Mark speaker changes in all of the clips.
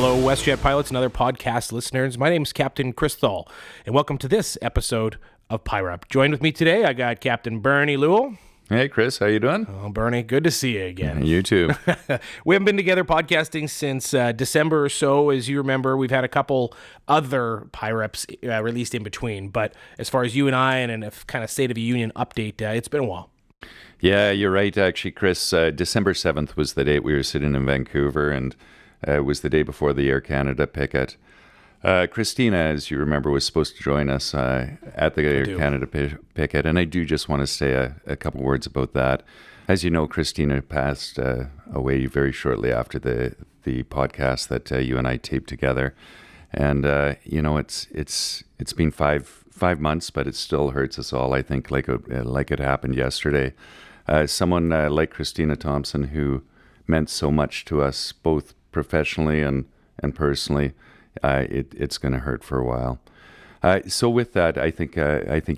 Speaker 1: Hello, WestJet Pilots and other podcast listeners. My name is Captain Chris Tholl, and welcome to this episode of PIREP. Joined with me today, I got Captain Bernie Lewall.
Speaker 2: Hey, Chris, how you doing?
Speaker 1: Oh, Bernie, good to see you again.
Speaker 2: You too.
Speaker 1: We haven't been together podcasting since December or so. As you remember, we've had a couple other PIREPs released in between. But as far as you and I and a kind of State of the Union update, it's been a while.
Speaker 2: Yeah, you're right, actually, Chris. December 7th was the date we were sitting in Vancouver, and it was the day before the Air Canada picket. Christina, as you remember, was supposed to join us at the Air Canada picket, and I do just want to say a couple words about that. As you know, Christina passed away very shortly after the podcast that you and I taped together, and it's been five months, but it still hurts us all. I think like it happened yesterday. Someone like Christina Thompson, who meant so much to us, both professionally and personally. It's going to hurt for a while. So with that, I think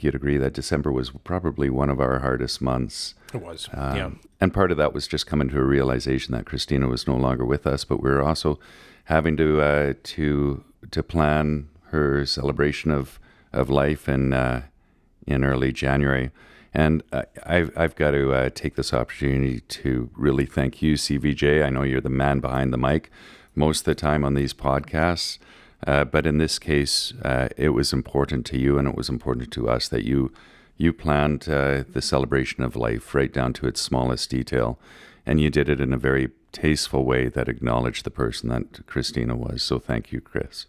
Speaker 2: you'd agree that December was probably one of our hardest months.
Speaker 1: It was, yeah.
Speaker 2: And part of that was just coming to a realization that Christina was no longer with us, but we were also having to plan her celebration of life in early January. And I've got to take this opportunity to really thank you, CVJ. I know you're the man behind the mic most of the time on these podcasts, but in this case, it was important to you and it was important to us that you planned the celebration of life right down to its smallest detail, and you did it in a very tasteful way that acknowledged the person that Christina was. So thank you, Chris.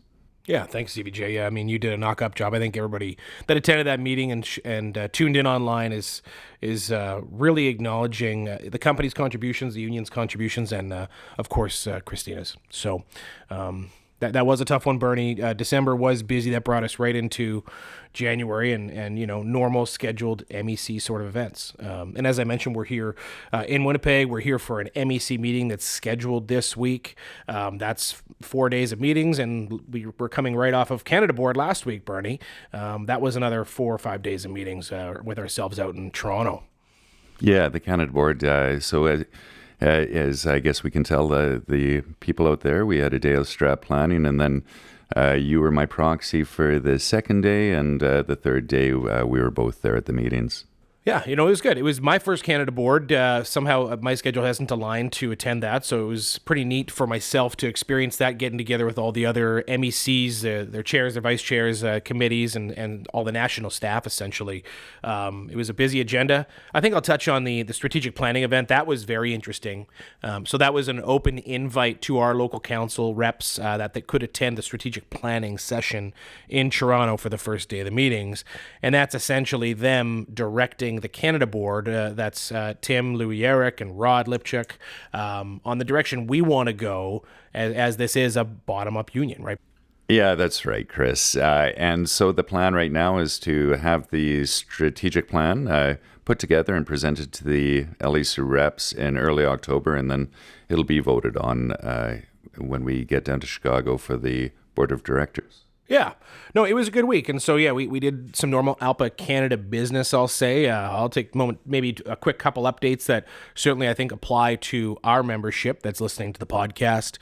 Speaker 1: Yeah, thanks, CBJ. Yeah, I mean, you did a knock-up job. I think everybody that attended that meeting and tuned in online is really acknowledging the company's contributions, the union's contributions, and of course Christina's. So that was a tough one, Bernie. December was busy. That brought us right into January and normal scheduled MEC sort of events. And as I mentioned, we're here in Winnipeg. We're here for an MEC meeting that's scheduled this week. That's 4 days of meetings, and we were coming right off of Canada Board last week, Bernie. That was another 4 or 5 days of meetings with ourselves out in Toronto.
Speaker 2: Yeah, the Canada Board. As I guess we can tell the people out there, we had a day of strat planning, and then you were my proxy for the second day, and the third day we were both there at the meetings.
Speaker 1: Yeah, it was good. It was my first Canada Board. Somehow my schedule hasn't aligned to attend that, so it was pretty neat for myself to experience that, getting together with all the other MECs, their chairs, their vice chairs, committees, and all the national staff, essentially. It was a busy agenda. I think I'll touch on the strategic planning event. That was very interesting. So that was an open invite to our local council reps that they could attend the strategic planning session in Toronto for the first day of the meetings, and that's essentially them directing the Canada Board, that's Tim, Louis Eric, and Rod Lipchuk, on the direction we want to go, as this is a bottom-up union, right?
Speaker 2: Yeah, that's right, Chris. And so the plan right now is to have the strategic plan put together and presented to the LEC reps in early October, and then it'll be voted on when we get down to Chicago for the Board of Directors.
Speaker 1: Yeah. No, it was a good week. And so, yeah, we did some normal ALPA Canada business, I'll say. I'll take a moment, maybe a quick couple updates that certainly I think apply to our membership that's listening to the podcast.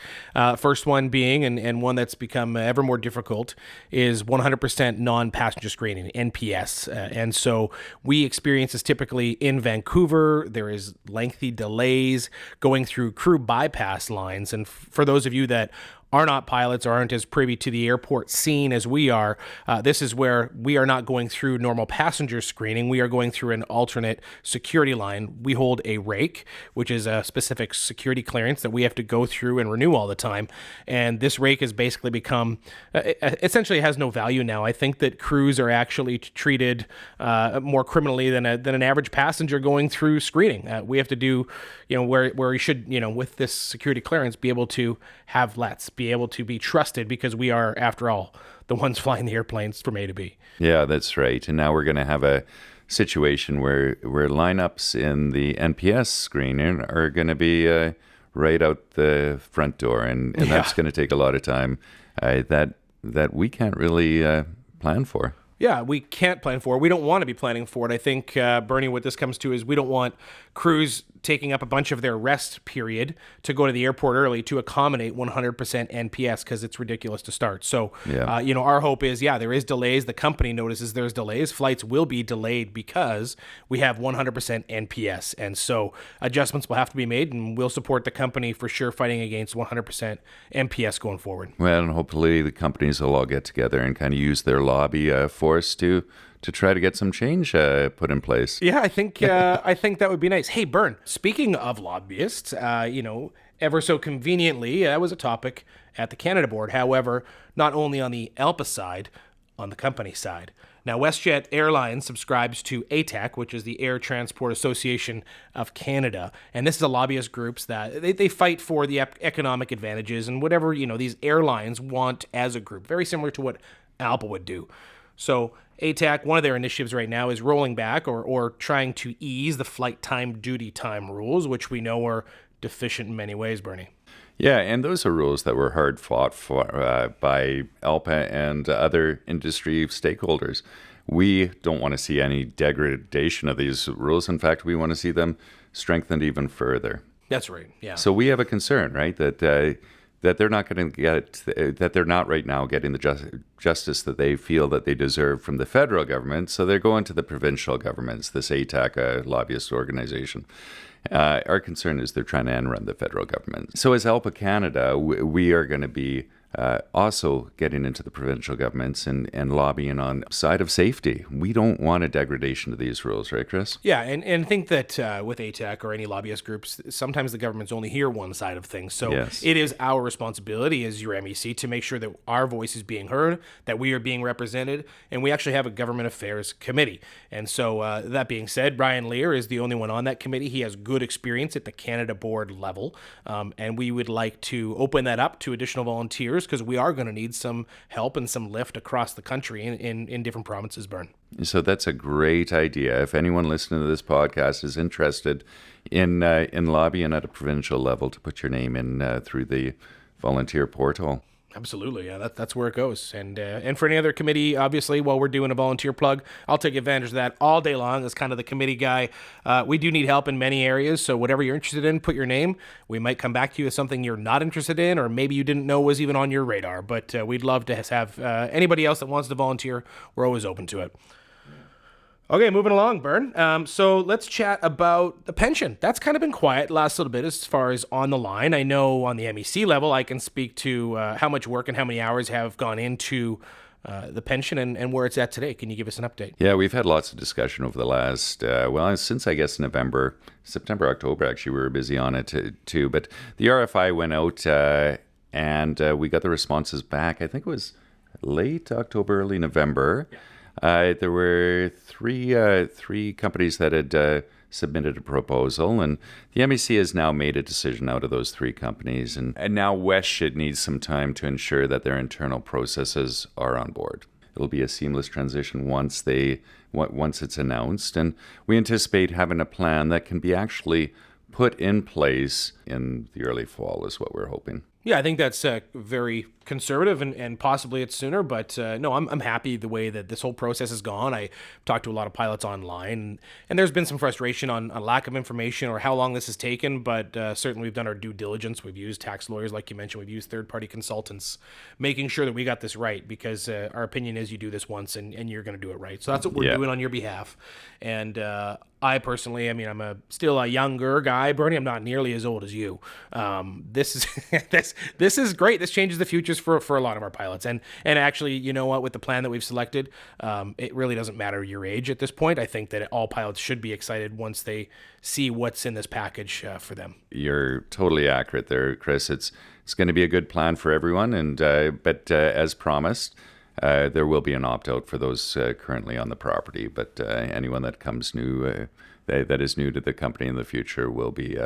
Speaker 1: First one being, and one that's become ever more difficult, is 100% non-passenger screening, NPS. And so we experience this typically in Vancouver. There is lengthy delays going through crew bypass lines. And for those of you that are not pilots or aren't as privy to the airport scene as we are, this is where we are not going through normal passenger screening. We are going through an alternate security line. We hold a rake, which is a specific security clearance that we have to go through and renew all the time. And this rake has basically become, essentially has no value now. I think that crews are actually treated more criminally than an average passenger going through screening. We have to do, where we should, with this security clearance, be able to have lets, be able to be trusted, because we are, after all, the ones flying the airplanes from A to B.
Speaker 2: Yeah, that's right. And now we're going to have a situation where lineups in the NPS screening are going to be right out the front door, and that's going to take a lot of time that we can't really plan for.
Speaker 1: Yeah, we can't plan for it. We don't want to be planning for it. I think, Bernie, what this comes to is we don't want crews taking up a bunch of their rest period to go to the airport early to accommodate 100% NPS because it's ridiculous to start. So, our hope is, there is delays. The company notices there's delays. Flights will be delayed because we have 100% NPS. And so adjustments will have to be made, and we'll support the company for sure fighting against 100% NPS going forward.
Speaker 2: Well, and hopefully the companies will all get together and kind of use their lobby force to try to get some change put in place.
Speaker 1: Yeah, I think that would be nice. Hey, Bern, speaking of lobbyists, ever so conveniently, that was a topic at the Canada Board. However, not only on the ALPA side, on the company side. Now, WestJet Airlines subscribes to ATAC, which is the Air Transport Association of Canada. And this is a lobbyist group that they fight for the economic advantages and whatever, these airlines want as a group, very similar to what ALPA would do. So ATAC, one of their initiatives right now is rolling back or trying to ease the flight time duty time rules, which we know are deficient in many ways, Bernie.
Speaker 2: Yeah, and those are rules that were hard fought for by ALPA and other industry stakeholders. We don't want to see any degradation of these rules. In fact, we want to see them strengthened even further.
Speaker 1: That's right, yeah.
Speaker 2: So we have a concern, right, that they're not going to get, that they're not right now getting the justice that they feel that they deserve from the federal government. So they're going to the provincial governments, this ATAC lobbyist organization. Our concern is they're trying to end-run the federal government. So as ALPA Canada, we are going to be also getting into the provincial governments and lobbying on the side of safety. We don't want a degradation to these rules, right, Chris?
Speaker 1: Yeah, and think that with ATAC or any lobbyist groups, sometimes the governments only hear one side of things. So It is our responsibility as your MEC to make sure that our voice is being heard, that we are being represented, and we actually have a government affairs committee. And so that being said, Brian Lear is the only one on that committee. He has good experience at the Canada Board level, and we would like to open that up to additional volunteers because we are going to need some help and some lift across the country in different provinces, Bern.
Speaker 2: So that's a great idea. If anyone listening to this podcast is interested in lobbying at a provincial level, to put your name in through the volunteer portal.
Speaker 1: Absolutely, yeah, that's where it goes. And for any other committee, obviously, while we're doing a volunteer plug, I'll take advantage of that all day long as kind of the committee guy. We do need help in many areas, so whatever you're interested in, put your name. We might come back to you with something you're not interested in, or maybe you didn't know was even on your radar. But we'd love to have anybody else that wants to volunteer. We're always open to it. Okay, moving along, Bern. So let's chat about the pension. That's kind of been quiet last little bit as far as on the line. I know on the MEC level, I can speak to how much work and how many hours have gone into the pension and where it's at today. Can you give us an update?
Speaker 2: Yeah, we've had lots of discussion over the last, since I guess September, October, actually, we were busy on it too. But the RFI went out and we got the responses back. I think it was late October, early November. Yeah. There were three companies that had submitted a proposal, and the MEC has now made a decision out of those three companies, and now WestJet needs some time to ensure that their internal processes are on board. It'll be a seamless transition once it's announced, and we anticipate having a plan that can be actually put in place in the early fall is what we're hoping.
Speaker 1: Yeah, I think that's very conservative and possibly it's sooner, but no, I'm happy the way that this whole process has gone. I talked to a lot of pilots online, and there's been some frustration on lack of information or how long this has taken, but certainly we've done our due diligence. We've used tax lawyers, like you mentioned. We've used third-party consultants, making sure that we got this right, because our opinion is you do this once and you're going to do it right. So that's what we're doing on your behalf. And I personally, I'm still a younger guy, Bernie. I'm not nearly as old as you. This is this is great. This changes the futures for a lot of our pilots. And actually, you know what? With the plan that we've selected, it really doesn't matter your age at this point. I think that all pilots should be excited once they see what's in this package for them.
Speaker 2: You're totally accurate there, Chris. It's going to be a good plan for everyone, and but as promised, there will be an opt-out for those currently on the property, but anyone that comes new, that is new to the company in the future will be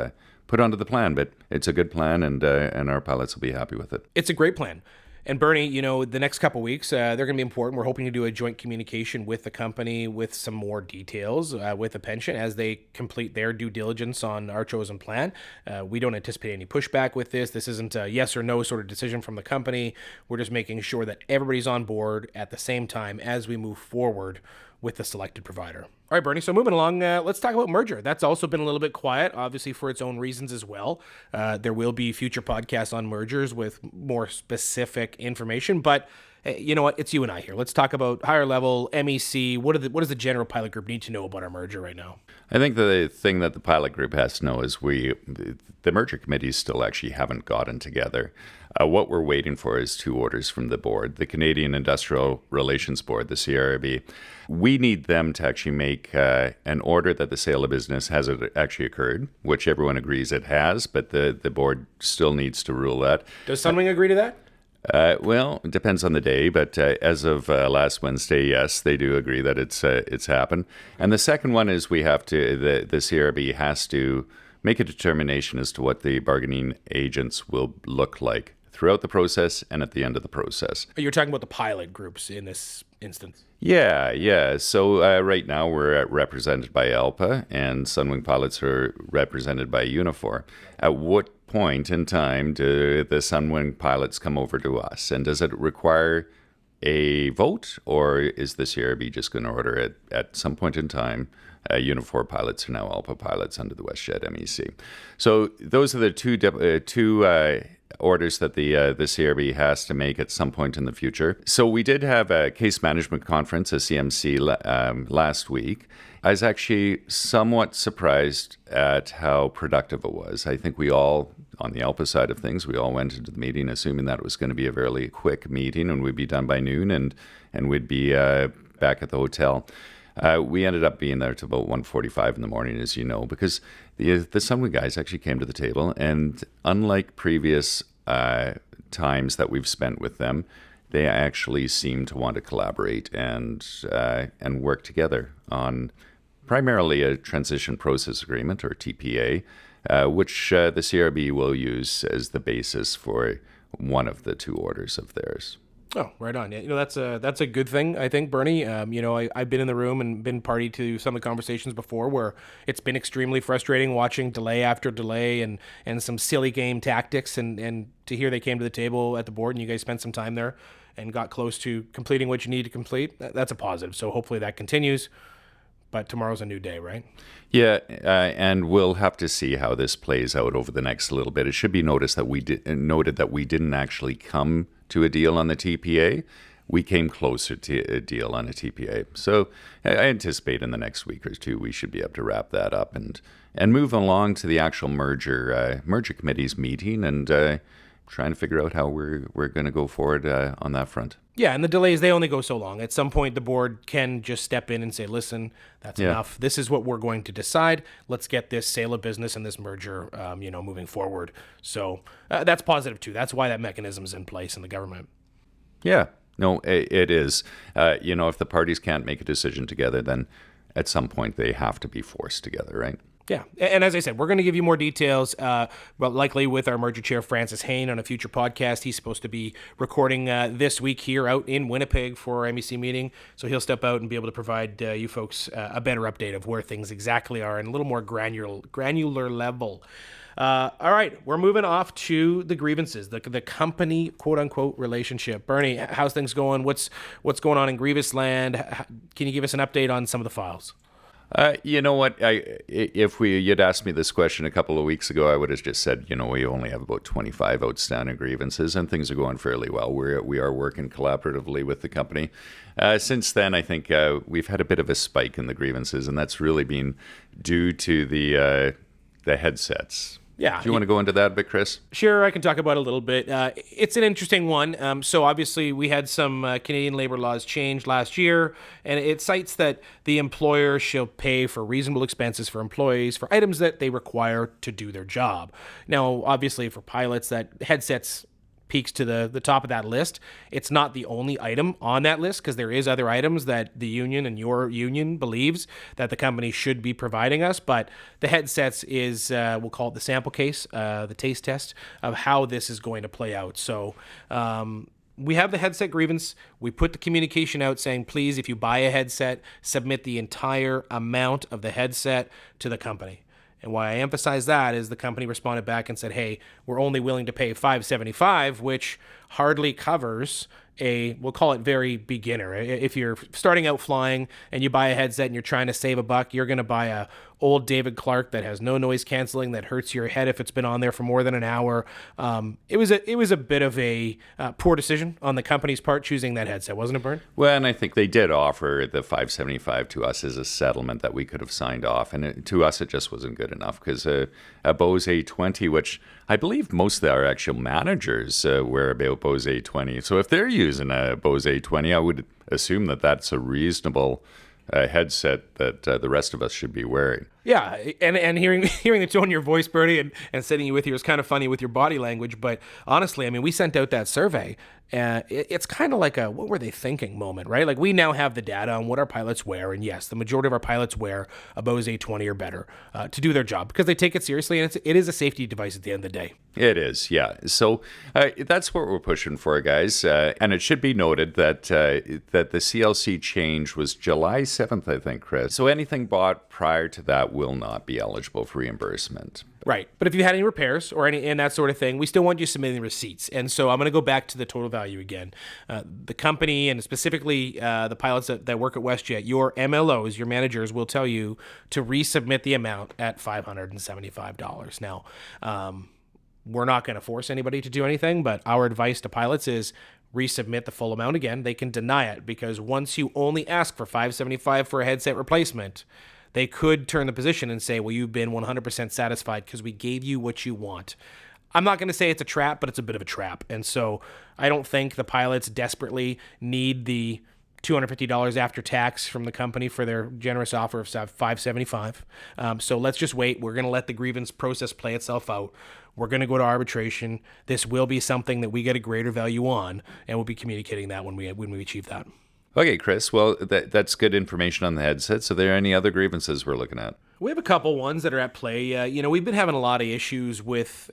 Speaker 2: put onto the plan. But it's a good plan, and our pilots will be happy with it.
Speaker 1: It's a great plan. And Bernie, the next couple of weeks, they're going to be important. We're hoping to do a joint communication with the company with some more details with the pension as they complete their due diligence on our chosen plan. We don't anticipate any pushback with this. This isn't a yes or no sort of decision from the company. We're just making sure that everybody's on board at the same time as we move forward with the selected provider. All right, Bernie, so moving along, let's talk about Merger. That's also been a little bit quiet, obviously for its own reasons as well. There will be future podcasts on mergers with more specific information, but you know what? It's you and I here. Let's talk about higher level MEC. What does the general pilot group need to know about our merger right now?
Speaker 2: I think the thing that the pilot group has to know is the merger committees still actually haven't gotten together. What we're waiting for is 2 orders from the board, the Canadian Industrial Relations Board, the CRB. We need them to actually make an order that the sale of business has actually occurred, which everyone agrees it has, but the board still needs to rule that.
Speaker 1: Does Sunwing agree to that?
Speaker 2: Well, it depends on the day, but as of last Wednesday, yes, they do agree that it's happened. And the second one is we have to the CRB has to make a determination as to what the bargaining agents will look like throughout the process and at the end of the process.
Speaker 1: You're talking about the pilot groups in this instance.
Speaker 2: Yeah. So right now we're represented by ALPA, and Sunwing Pilots are represented by Unifor. At what point in time do the Sunwing Pilots come over to us? And does it require a vote, or is the CRB just going to order it at some point in time? Unifor pilots are now ALPA pilots under the WestJet MEC. So those are the two orders that the CRB has to make at some point in the future. So we did have a case management conference, a CMC, last week. I was actually somewhat surprised at how productive it was. I think we all, on the ALPA side of things, we all went into the meeting assuming that it was going to be a fairly quick meeting and we'd be done by noon and we'd be back at the hotel. We ended up being there till about 1:45 in the morning, as you know, because the Sunwing guys actually came to the table, and unlike previous times that we've spent with them, they actually seem to want to collaborate and work together on primarily a transition process agreement, or TPA, which the CRB will use as the basis for one of the 2 orders of theirs.
Speaker 1: Oh, right on. Yeah, that's a good thing, I think, Bernie. I've been in the room and been party to some of the conversations before where it's been extremely frustrating watching delay after delay and some silly game tactics, and to hear they came to the table at the board and you guys spent some time there and got close to completing what you need to complete. That's a positive. So hopefully that continues. But tomorrow's a new day, right?
Speaker 2: Yeah, and we'll have to see how this plays out over the next little bit. It should be noted that we didn't actually come to a deal on the TPA. We came closer to a deal on a TPA. So I anticipate in the next week or 2 we should be able to wrap that up and move along to the actual merger committee's meeting and trying to figure out how we're going to go forward on that front.
Speaker 1: Yeah, and the delays, they only go so long. At some point, the board can just step in and say, listen, that's enough. This is what we're going to decide. Let's get this sale of business and this merger, moving forward. So that's positive, too. That's why that mechanism is in place in the government.
Speaker 2: Yeah, no, it is. If the parties can't make a decision together, then at some point they have to be forced together, right?
Speaker 1: Yeah, and as I said, we're going to give you more details, likely with our merger chair, Francis Hain, on a future podcast. He's supposed to be recording this week here out in Winnipeg for our MEC meeting, so he'll step out and be able to provide you folks a better update of where things exactly are and a little more granular level. All right, we're moving off to the grievances, the company quote-unquote relationship. Bernie, how's things going? What's going on in Grievous land? Can you give us an update on some of the files?
Speaker 2: You know what? If you'd asked me this question a couple of weeks ago, I would have just said, we only have about 25 outstanding grievances, and things are going fairly well. We are working collaboratively with the company. Since then, I think we've had a bit of a spike in the grievances, and that's really been due to the headsets.
Speaker 1: Yeah.
Speaker 2: Do you want to go into that a bit, Chris?
Speaker 1: Sure, I can talk about it a little bit. It's an interesting one. So obviously we had some Canadian labor laws changed last year, and it cites that the employer shall pay for reasonable expenses for employees for items that they require to do their job. Now, obviously for pilots, that headsets peaks to the top of that list. It's not the only item on that list because there is other items that the union and your union believes that the company should be providing us. But the headsets is, we'll call it the sample case, the taste test of how this is going to play out. So we have the headset grievance. We put the communication out saying, please, if you buy a headset, submit the entire amount of the headset to the company. And why I emphasize that is the company responded back and said, hey, we're only willing to pay $575, which hardly covers we'll call it very beginner. If you're starting out flying and you buy a headset and you're trying to save a buck, you're going to buy a old David Clark that has no noise canceling, that hurts your head if it's been on there for more than an hour. It was a bit of a poor decision on the company's part choosing that headset, wasn't it, Bern?
Speaker 2: Well, and I think they did offer the $575 to us as a settlement that we could have signed off, and to us it just wasn't good enough because a Bose A20, which I believe most of our actual managers wear a Bose A20, so if they're using a Bose A20, I would assume that that's a reasonable headset that the rest of us should be wearing.
Speaker 1: Yeah, and hearing the tone in your voice, Bernie, and sitting you with you is kind of funny with your body language. But honestly, I mean, we sent out that survey, and it's kind of like a what were they thinking moment, right? Like we now have the data on what our pilots wear, and yes, the majority of our pilots wear a Bose A20 or better to do their job because they take it seriously, and it is a safety device at the end of the day.
Speaker 2: It is, yeah. So that's what we're pushing for, guys. And it should be noted that that the CLC change was July 7th, I think, Chris. So anything bought prior to that will not be eligible for reimbursement.
Speaker 1: Right. But if you had any repairs or any and that sort of thing, we still want you submitting receipts. And so I'm going to go back to the total value again. The company and specifically the pilots that work at WestJet, your MLOs, your managers will tell you to resubmit the amount at $575. Now, we're not going to force anybody to do anything, but our advice to pilots is resubmit the full amount again. They can deny it because once you only ask for $575 for a headset replacement, they could turn the position and say, well, you've been 100% satisfied because we gave you what you want. I'm not going to say it's a trap, but it's a bit of a trap. And so I don't think the pilots desperately need the $250 after tax from the company for their generous offer of $575. So let's just wait. We're going to let the grievance process play itself out. We're going to go to arbitration. This will be something that we get a greater value on, and we'll be communicating that when we achieve that.
Speaker 2: Okay, Chris. Well, that's good information on the headset. So, are there any other grievances we're looking at?
Speaker 1: We have a couple ones that are at play. We've been having a lot of issues with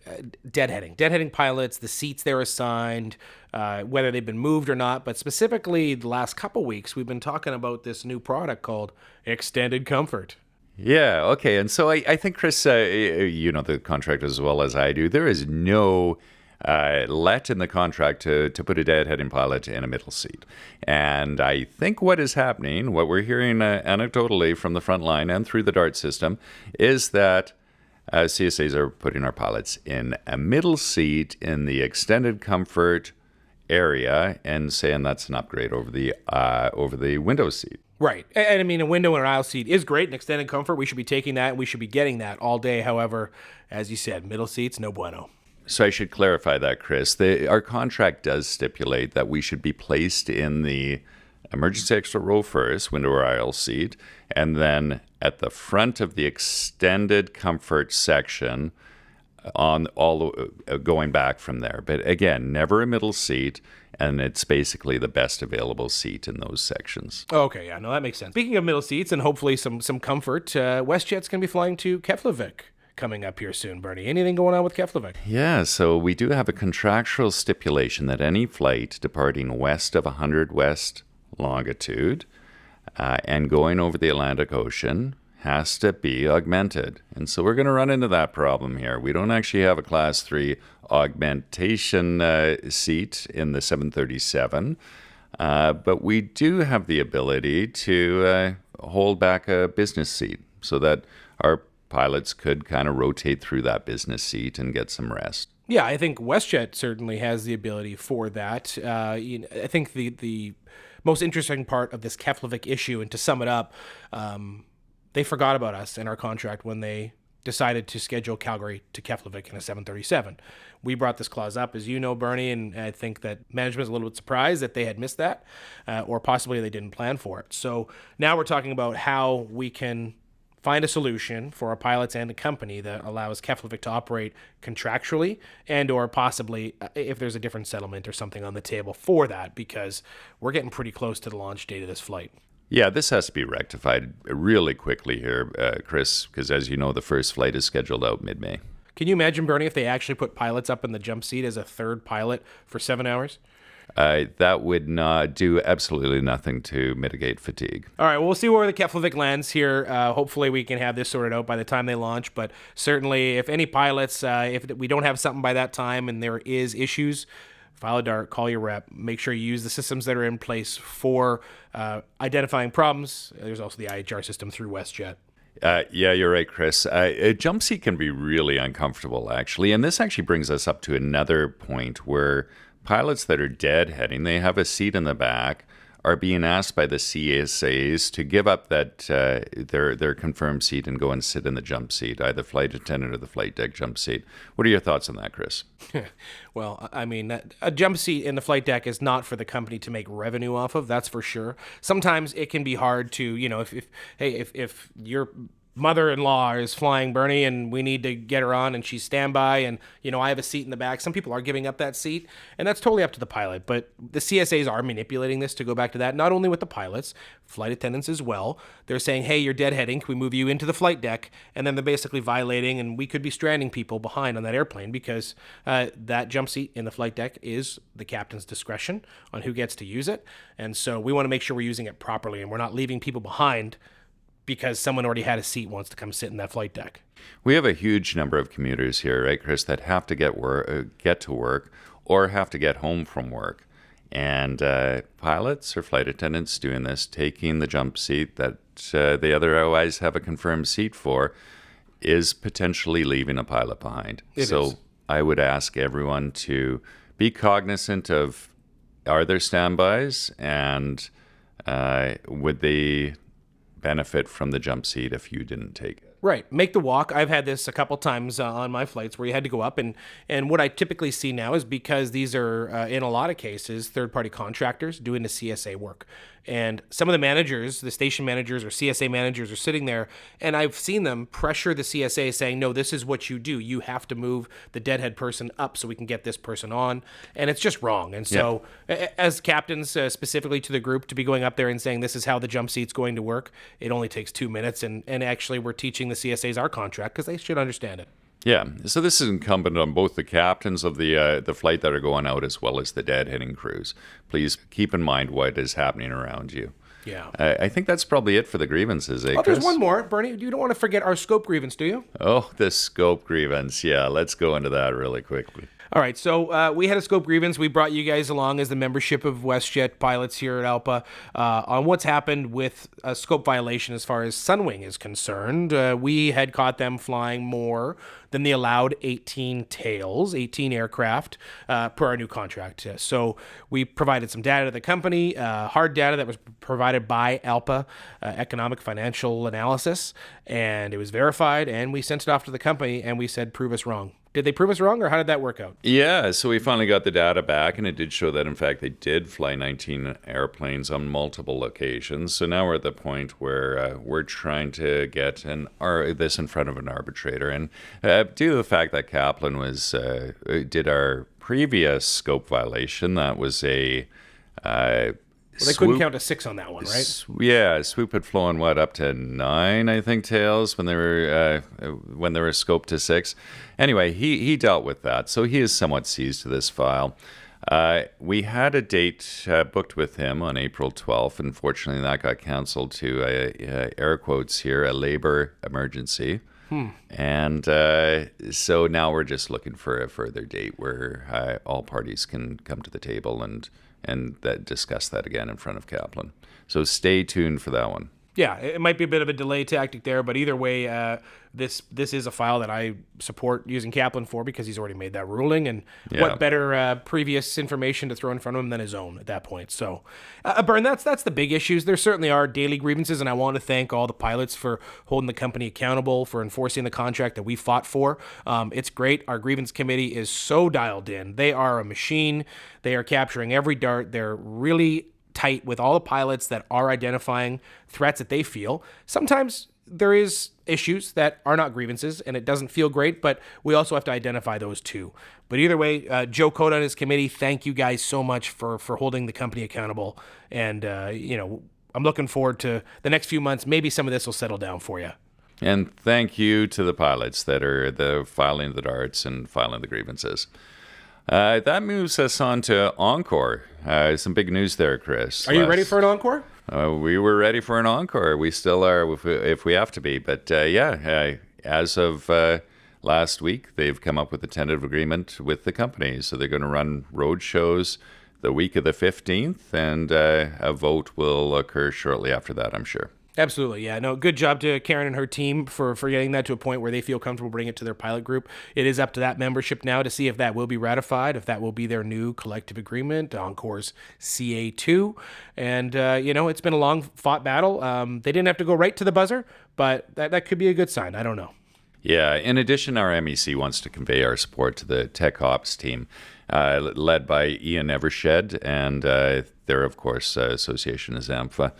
Speaker 1: deadheading pilots, the seats they're assigned, whether they've been moved or not. But specifically, the last couple weeks, we've been talking about this new product called Extended Comfort.
Speaker 2: Yeah, okay. And so I think, Chris, you know the contract as well as I do. There is no let in the contract to put a deadheading pilot in a middle seat. And I think what is happening, what we're hearing anecdotally from the front line and through the DART system, is that CSAs are putting our pilots in a middle seat in the extended comfort area and saying that's an upgrade over the window seat.
Speaker 1: Right. And I mean, a window and an aisle seat is great and extended comfort. We should be taking that and we should be getting that all day. However, as you said, middle seats, no bueno.
Speaker 2: So I should clarify that, Chris. Our contract does stipulate that we should be placed in the emergency extra row first, window or aisle seat, and then at the front of the extended comfort section on all going back from there. But again, never a middle seat, and it's basically the best available seat in those sections.
Speaker 1: Okay, yeah, no, that makes sense. Speaking of middle seats and hopefully some comfort, WestJet's going to be flying to Keflavik coming up here soon, Bernie. Anything going on with Keflavik?
Speaker 2: Yeah, so we do have a contractual stipulation that any flight departing west of 100 west longitude and going over the Atlantic Ocean has to be augmented. And so we're going to run into that problem here. We don't actually have a Class 3 augmentation seat in the 737, but we do have the ability to hold back a business seat so that our pilots could kind of rotate through that business seat and get some rest.
Speaker 1: Yeah, I think WestJet certainly has the ability for that. I think the most interesting part of this Keflavik issue, and to sum it up, they forgot about us in our contract when they decided to schedule Calgary to Keflavik in a 737. We brought this clause up, as you know, Bernie, and I think that management is a little bit surprised that they had missed that, or possibly they didn't plan for it. So now we're talking about how we can find a solution for our pilots and the company that allows Keflavik to operate contractually and or possibly if there's a different settlement or something on the table for that, because we're getting pretty close to the launch date of this flight.
Speaker 2: Yeah, this has to be rectified really quickly here, Chris, because as you know, the first flight is scheduled out mid-May.
Speaker 1: Can you imagine, Bernie, if they actually put pilots up in the jump seat as a third pilot for 7 hours?
Speaker 2: That would not do absolutely nothing to mitigate fatigue.
Speaker 1: All right, well, we'll see where the Keflavik lands here. Hopefully we can have this sorted out by the time they launch, but certainly if any pilots, if we don't have something by that time and there is issues, file a DART, call your rep, make sure you use the systems that are in place for identifying problems. There's also the IHR system through WestJet.
Speaker 2: Yeah, you're right, Chris. A jump seat can be really uncomfortable, actually. And this actually brings us up to another point where pilots that are deadheading, they have a seat in the back, are being asked by the CSAs to give up that their confirmed seat and go and sit in the jump seat, either flight attendant or the flight deck jump seat. What are your thoughts on that, Chris?
Speaker 1: Well, I mean, a jump seat in the flight deck is not for the company to make revenue off of, that's for sure. Sometimes it can be hard to, if your mother-in-law is flying Bernie and we need to get her on and she's standby and, I have a seat in the back. Some people are giving up that seat, and that's totally up to the pilot. But the CSAs are manipulating this, to go back to that, not only with the pilots, flight attendants as well. They're saying, hey, you're deadheading. Can we move you into the flight deck? And then they're basically violating, and we could be stranding people behind on that airplane because that jump seat in the flight deck is the captain's discretion on who gets to use it. And so we want to make sure we're using it properly and we're not leaving people behind because someone already had a seat wants to come sit in that flight deck.
Speaker 2: We have a huge number of commuters here, right, Chris, that have to get to work or have to get home from work. And pilots or flight attendants doing this, taking the jump seat that they otherwise have a confirmed seat for, is potentially leaving a pilot behind.
Speaker 1: It is.
Speaker 2: I would ask everyone to be cognizant of, are there standbys, and would they benefit from the jump seat if you didn't take it?
Speaker 1: Right. Make the walk. I've had this a couple times on my flights where you had to go up. And what I typically see now is, because these are, in a lot of cases, third-party contractors doing the CSA work. And some of the managers, the station managers or CSA managers, are sitting there, and I've seen them pressure the CSA saying, no, this is what you do. You have to move the deadhead person up so we can get this person on. And it's just wrong. And so as captains, specifically to the group, to be going up there and saying this is how the jump seat's going to work, it only takes 2 minutes. And actually we're teaching the CSAs our contract because they should understand it.
Speaker 2: Yeah, so this is incumbent on both the captains of the flight that are going out as well as the deadheading crews. Please keep in mind what is happening around you.
Speaker 1: Yeah.
Speaker 2: I think that's probably it for the grievances, Chris?
Speaker 1: There's one more, Bernie. You don't want to forget our scope grievance, do you?
Speaker 2: Oh, the scope grievance. Yeah, let's go into that really quickly.
Speaker 1: All right, so we had a scope grievance. We brought you guys along as the membership of WestJet Pilots here at ALPA on what's happened with a scope violation as far as Sunwing is concerned. We had caught them flying more than the allowed 18 tails, 18 aircraft per our new contract. So we provided some data to the company, hard data that was provided by ALPA, Economic Financial Analysis, and it was verified, and we sent it off to the company, and we said, prove us wrong. Did they prove us wrong, or how did that work out?
Speaker 2: Yeah, so we finally got the data back, and it did show that, in fact, they did fly 19 airplanes on multiple occasions. So now we're at the point where we're trying to get this in front of an arbitrator. And due to the fact that Kaplan did our previous scope violation, that was a
Speaker 1: Well, they couldn't count to 6 on that one, right?
Speaker 2: Yeah, Swoop had flown up to 9, I think, tails when they were scoped to 6. Anyway, he dealt with that, so he is somewhat seized to this file. We had a date booked with him on April 12th. Unfortunately, that got canceled to air quotes here, a labor emergency. And so now we're just looking for a further date where all parties can come to the table and discuss that again in front of Kaplan. So stay tuned for that one.
Speaker 1: Yeah, it might be a bit of a delay tactic there, but either way, this is a file that I support using Kaplan for because he's already made that ruling, and what better previous information to throw in front of him than his own at that point. So, Bern, that's the big issues. There certainly are daily grievances, and I want to thank all the pilots for holding the company accountable, for enforcing the contract that we fought for. It's great. Our grievance committee is so dialed in. They are a machine. They are capturing every dart. They're really tight with all the pilots that are identifying threats that they feel. Sometimes there is issues that are not grievances and it doesn't feel great, but we also have to identify those too. But either way, Joe Cota and his committee, thank you guys so much for holding the company accountable. And, I'm looking forward to the next few months. Maybe some of this will settle down for you.
Speaker 2: And thank you to the pilots that are filing the darts and filing the grievances. That moves us on to Encore. Some big news there, Chris.
Speaker 1: Are you ready for an Encore?
Speaker 2: We were ready for an Encore. We still are if we have to be. But as of last week, they've come up with a tentative agreement with the company. So they're going to run road shows the week of the 15th, and a vote will occur shortly after that, I'm sure.
Speaker 1: Absolutely, yeah. No, good job to Karen and her team for getting that to a point where they feel comfortable bringing it to their pilot group. It is up to that membership now to see if that will be ratified, if that will be their new collective agreement, Encore's CA2. And, it's been a long-fought battle. They didn't have to go right to the buzzer, but that could be a good sign. I don't know.
Speaker 2: Yeah, in addition, our MEC wants to convey our support to the Tech Ops team, led by Ian Evershed, and their, of course, association is AMFA.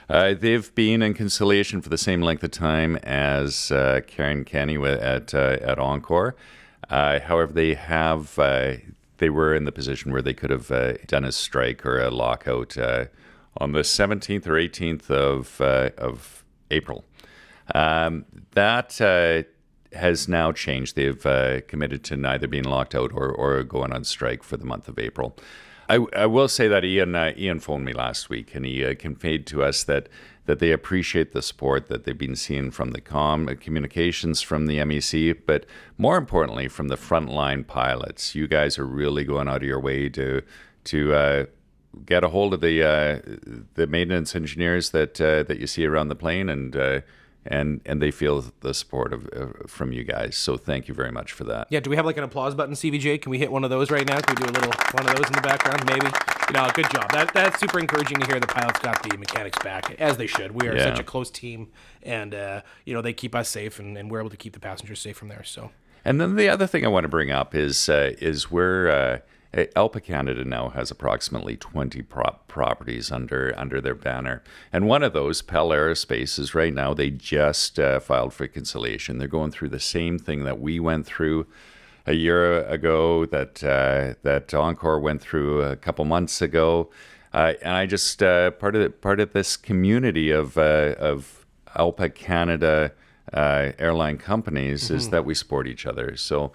Speaker 2: They've been in conciliation for the same length of time as Karen Kenny at Encore. However, they were in the position where they could have done a strike or a lockout on the 17th or 18th of April. That has now changed. They've committed to neither being locked out or going on strike for the month of April. I will say that Ian phoned me last week, and he conveyed to us that they appreciate the support that they've been seeing from the communications from the MEC, but more importantly from the frontline pilots. You guys are really going out of your way to get a hold of the maintenance engineers that you see around the plane, and they feel the support from you guys. So thank you very much for that.
Speaker 1: Yeah, do we have like an applause button, CVJ? Can we hit one of those right now? Can we do a little one of those in the background, maybe? Good job. That's super encouraging to hear the pilots got the mechanics back, as they should. We are such a close team, and they keep us safe, and we're able to keep the passengers safe from there. So.
Speaker 2: And then the other thing I want to bring up is where ALPA Canada now has approximately 20 properties under their banner. And one of those, Pell Aerospace, is right now, they just filed for conciliation. They're going through the same thing that we went through a year ago, that Encore went through a couple months ago. And I just, part of this community of ALPA Canada airline companies is that we support each other. So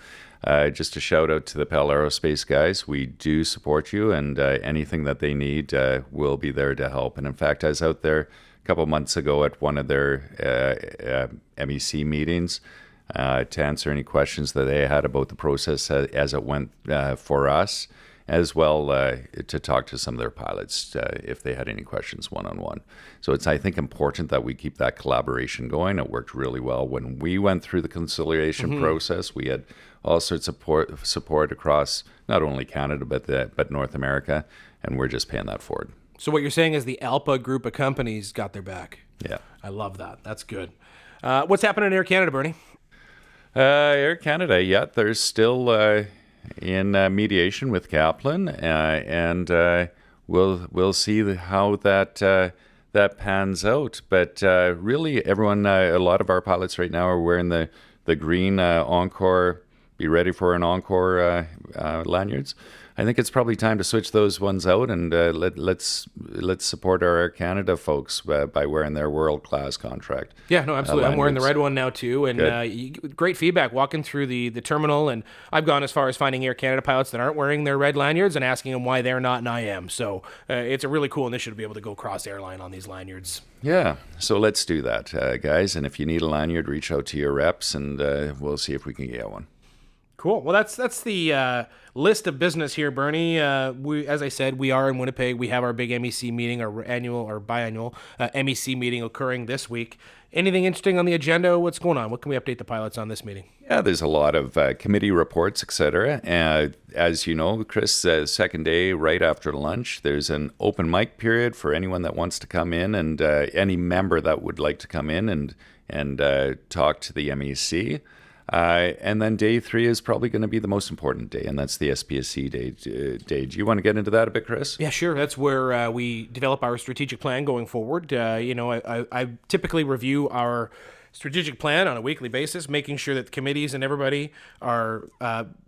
Speaker 2: just a shout out to the Pell Aerospace guys. We do support you, and anything that they need, we'll be there to help. And in fact, I was out there a couple months ago at one of their MEC meetings to answer any questions that they had about the process as it went for us, as well to talk to some of their pilots if they had any questions one-on-one. So it's, I think, important that we keep that collaboration going. It worked really well when we went through the conciliation process. We had all sorts of support across not only Canada but North America, and we're just paying that forward.
Speaker 1: So what you're saying is the ALPA group of companies got their back.
Speaker 2: Yeah.
Speaker 1: I love that. That's good. What's happening in Air Canada, Bernie?
Speaker 2: Air Canada, there's still in mediation with Kaplan, and we'll see how that pans out. But really, everyone, a lot of our pilots right now are wearing the green Encore, be ready for an Encore lanyards. I think it's probably time to switch those ones out, and let's support our Air Canada folks by wearing their world-class contract.
Speaker 1: Yeah, no, absolutely. I'm wearing the red one now too, and great feedback walking through the terminal. And I've gone as far as finding Air Canada pilots that aren't wearing their red lanyards and asking them why they're not and I am. So it's a really cool initiative to be able to go cross-airline on these lanyards.
Speaker 2: Yeah, so let's do that, guys. And if you need a lanyard, reach out to your reps, and we'll see if we can get one.
Speaker 1: Cool. Well, that's the list of business here, Bernie. As I said, we are in Winnipeg. We have our big MEC meeting, our annual or biannual MEC meeting occurring this week. Anything interesting on the agenda? What's going on? What can we update the pilots on this meeting?
Speaker 2: Yeah, there's a lot of committee reports, etc. As you know, Chris, second day right after lunch, there's an open mic period for anyone that wants to come in, and any member that would like to come in and talk to the MEC. And then day 3 is probably going to be the most important day, and that's the SPSC day. Do you want to get into that a bit, Chris?
Speaker 1: Yeah, sure. That's where we develop our strategic plan going forward. I typically review our strategic plan on a weekly basis, making sure that the committees and everybody are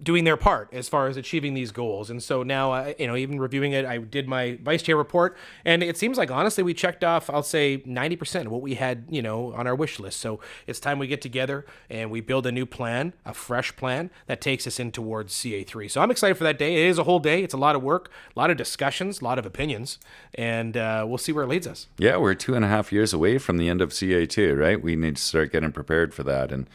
Speaker 1: doing their part as far as achieving these goals. And so now, even reviewing it, I did my vice chair report, and it seems like, honestly, we checked off, I'll say 90% of what we had, on our wish list. So it's time we get together and we build a new plan, a fresh plan that takes us in towards CA3. So I'm excited for that day. It is a whole day. It's a lot of work, a lot of discussions, a lot of opinions, and we'll see where it leads us.
Speaker 2: Yeah, we're 2.5 years away from the end of CA2, right? We need to start getting prepared for that. And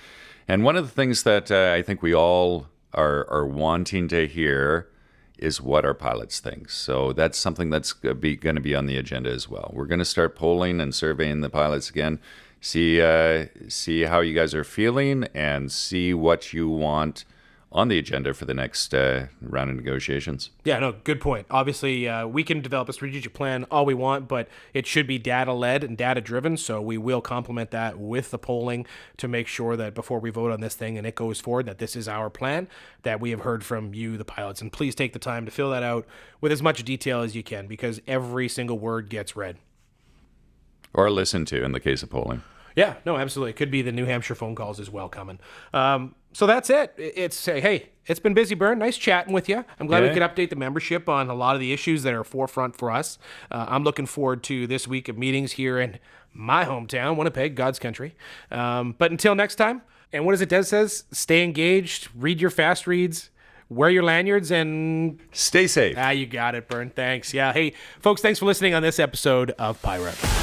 Speaker 2: And one of the things that I think we all are wanting to hear is what our pilots think. So that's something that's going to be on the agenda as well. We're going to start polling and surveying the pilots again, see how you guys are feeling, and see what you want on the agenda for the next round of negotiations.
Speaker 1: Yeah, no, good point. Obviously, we can develop a strategic plan all we want, but it should be data-led and data-driven, so we will complement that with the polling to make sure that before we vote on this thing and it goes forward, that this is our plan, that we have heard from you, the pilots. And please take the time to fill that out with as much detail as you can, because every single word gets read.
Speaker 2: Or listened to in the case of polling.
Speaker 1: Yeah, no, absolutely. It could be the New Hampshire phone calls as well coming. So that's it. It's hey, it's been busy, Bern. Nice chatting with you. I'm glad we could update the membership on a lot of the issues that are forefront for us. I'm looking forward to this week of meetings here in my hometown, Winnipeg, God's country. But until next time, and what is it Des says? Stay engaged, read your fast reads, wear your lanyards, and
Speaker 2: stay safe.
Speaker 1: You got it, Bern. Thanks. Yeah. Hey, folks, thanks for listening on this episode of PIREP.